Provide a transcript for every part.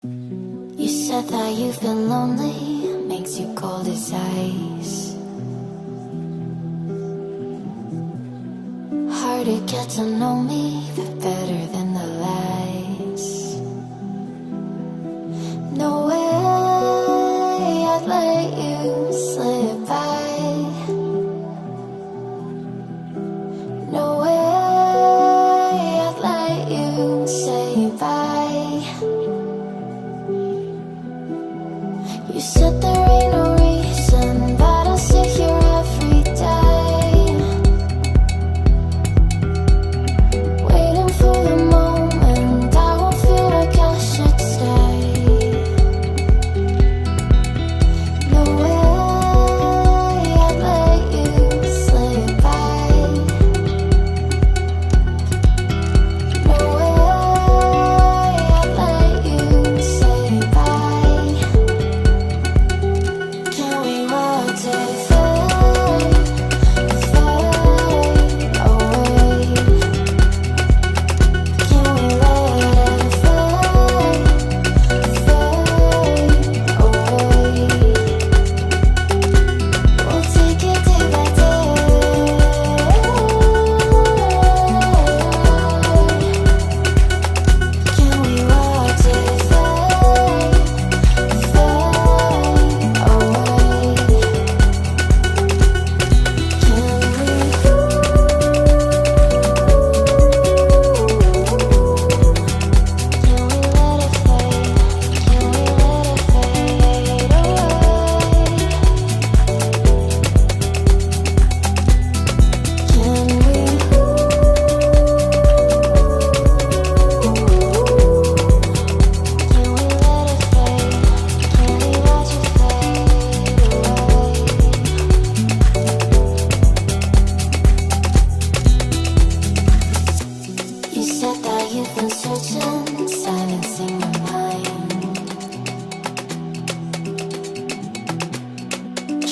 You said that you've been lonely, makes you cold as ice. Hard to get to know me, but better than the lies. No way I'd let you slip by. No way I'd let you say bye. You said there ain't no reason, but I'll sit here every day, waiting for the moment I won't feel like I should stay. No way I'd let you slip by. No way I'd let you say bye. Can we watch it fade, fade away? Can we let it fade, fade away? We'll take it day by day. Can we watch it fade, fade away? You said that you've been searching, silencing your mind,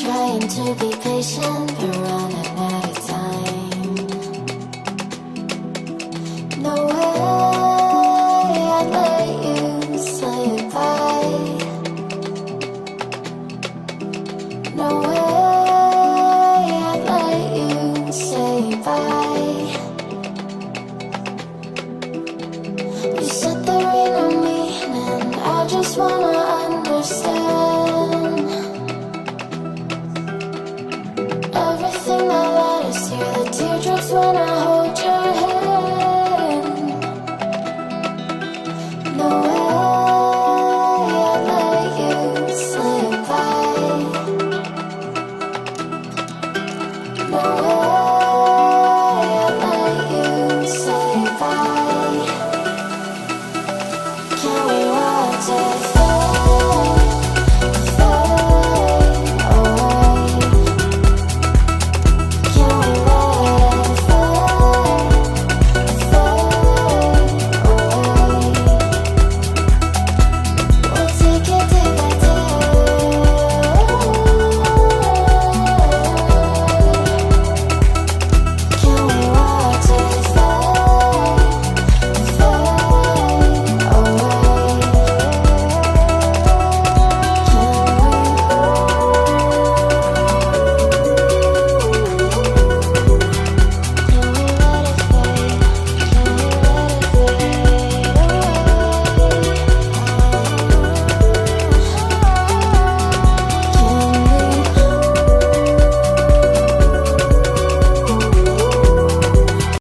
trying to be patient but running